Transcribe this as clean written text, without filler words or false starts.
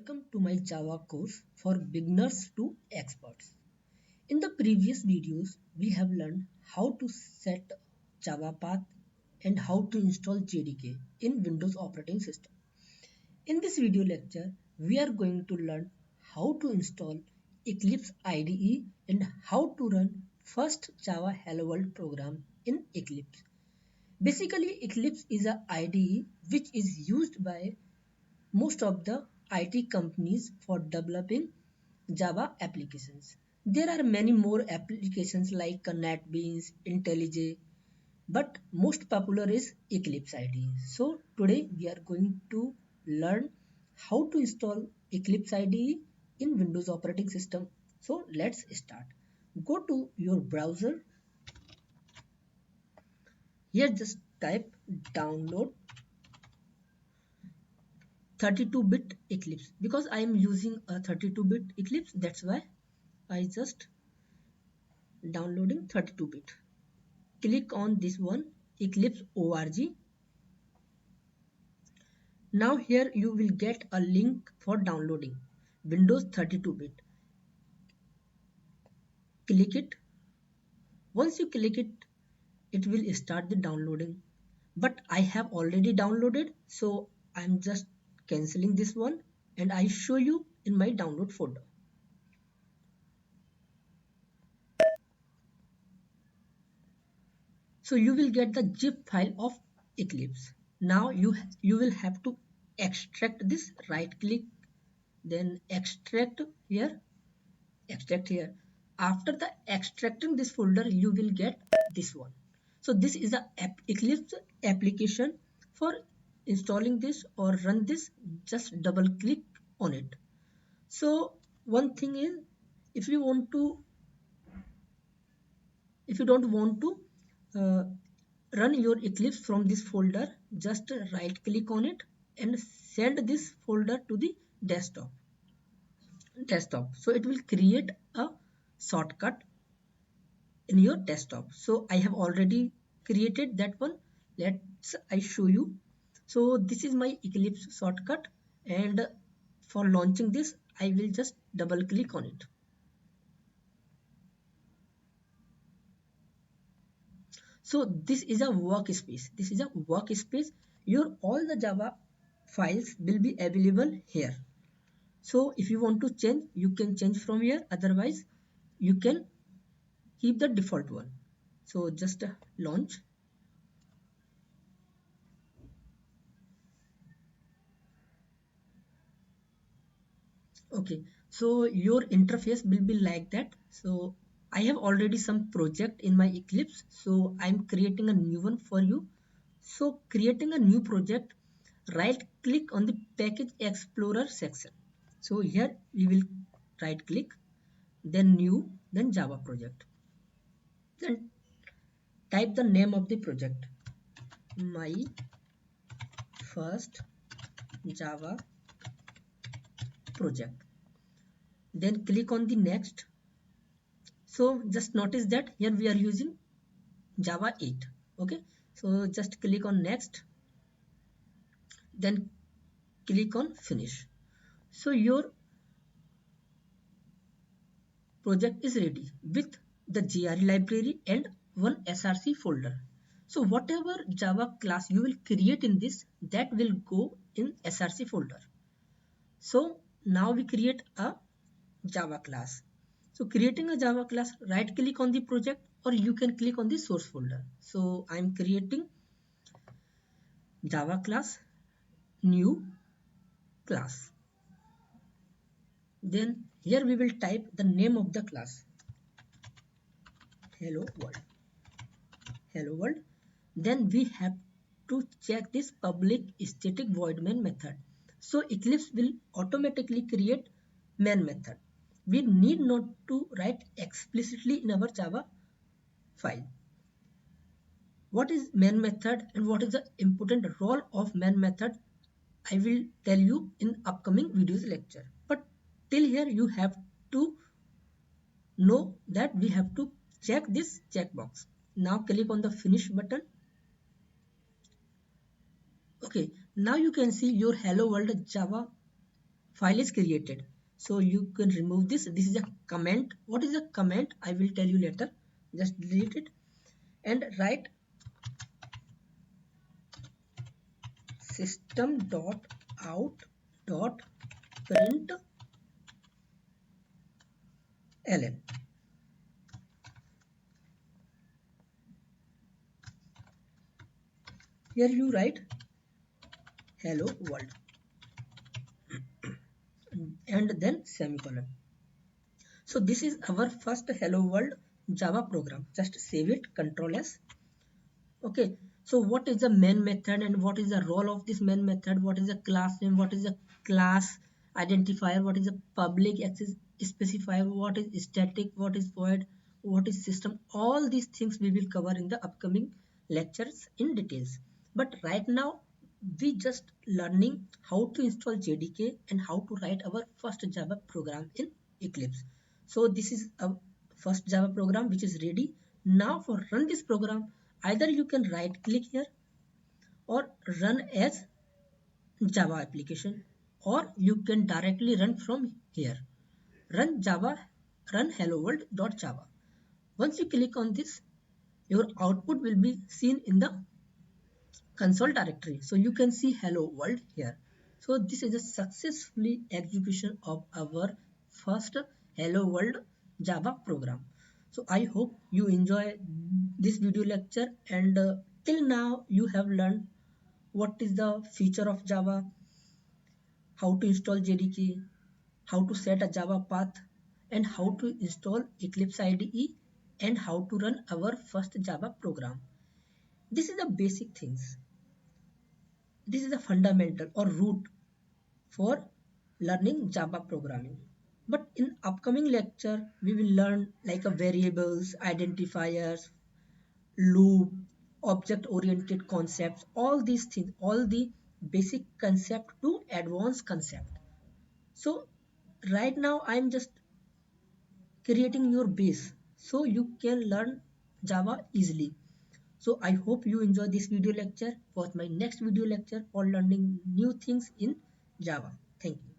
Welcome to my Java course for beginners to experts. In the previous videos, we have learned how to set Java path and how to install JDK in Windows operating system. In this video lecture, we are going to learn how to install Eclipse IDE and how to run first Java Hello World program in Eclipse. Basically, Eclipse is a IDE which is used by most of the IT companies for developing Java applications. There are many more applications like NetBeans, IntelliJ, but most popular is Eclipse IDE. So today we are going to learn how to install Eclipse IDE in Windows operating system. So let's start. Go to your browser. Here just type download 32-bit Eclipse because I am using a 32-bit Eclipse. That's why I just downloading 32-bit. Click on this one, Eclipse org. Now here you will get a link for downloading Windows 32-bit. Click it. Once you click it, it will start the downloading. But I have already downloaded, so I'm just cancelling this one and I show you in my download folder. So you will get the zip file of Eclipse. Now you will have to extract this. Right click, then extract here, extract here. After the extracting this folder, you will get this one. So this is the Eclipse application. For installing this or run this, just double click on it. So one thing is, if you don't want to uh, run your Eclipse from this folder, just right click on it and send this folder to the desktop. So it will create a shortcut in your desktop. So I have already created that one. Let's I show you. So this is my Eclipse shortcut, and for launching this I will just double click on it. So this is a workspace. Your all the Java files will be available here. So if you want to change, you can change from here. Otherwise, you can keep the default one. So just launch. Okay, so your interface will be like that. So I have already some project in my Eclipse, so I'm creating a new one for you. So creating a new project, right click on the package explorer section. So here we will right click, then new, then Java project. Then type the name of the project, my first Java project. Then click on the next. So just notice that here we are using Java 8. Okay, so just click on next, then click on finish. So your project is ready with the GRE library and one SRC folder. So whatever Java class you will create in this, that will go in SRC folder. So now we create a Java class. So creating a Java class, right click on the project or you can click on the source folder. So I'm creating Java class, new class. Then here we will type the name of the class, hello world. Then we have to check this public static void main method. So Eclipse will automatically create main method. We need not to write explicitly in our Java file. What is main method and what is the important role of main method, I will tell you in upcoming videos lecture. But till here you have to know that we have to check this checkbox. Now click on the finish button. Okay, now you can see your hello world Java file is created. So you can remove this. This is a comment. What is a comment? I will tell you later. Just delete it and write system.out.println. Here you write hello world and then semicolon. So this is our first hello world Java program. Just save it, Control S. Okay, so what is the main method and what is the role of this main method? What is the class name? What is the class identifier? What is the public access specifier? What is static? What is void? What is system? All these things we will cover in the upcoming lectures in details. But right now we just learning how to install JDK and how to write our first Java program in Eclipse. So this is a first Java program which is ready. Now for run this program, either you can right click here or run as Java application, or you can directly run from here. Run Java, run hello world.java. Once you click on this, your output will be seen in the console directory. So you can see hello world here. So this is a successfully execution of our first hello world Java program. So I hope you enjoy this video lecture, and till now you have learned what is the feature of Java, how to install JDK, how to set a Java path, and how to install Eclipse IDE, and how to run our first Java program. This is the basic things. This is a fundamental or root for learning Java programming. But in upcoming lecture, we will learn like a variables, identifiers, loop, object-oriented concepts, all these things, all the basic concept to advanced concept. So right now I'm just creating your base so you can learn Java easily. So I hope you enjoy this video lecture. For my next video lecture for learning new things in Java. Thank you.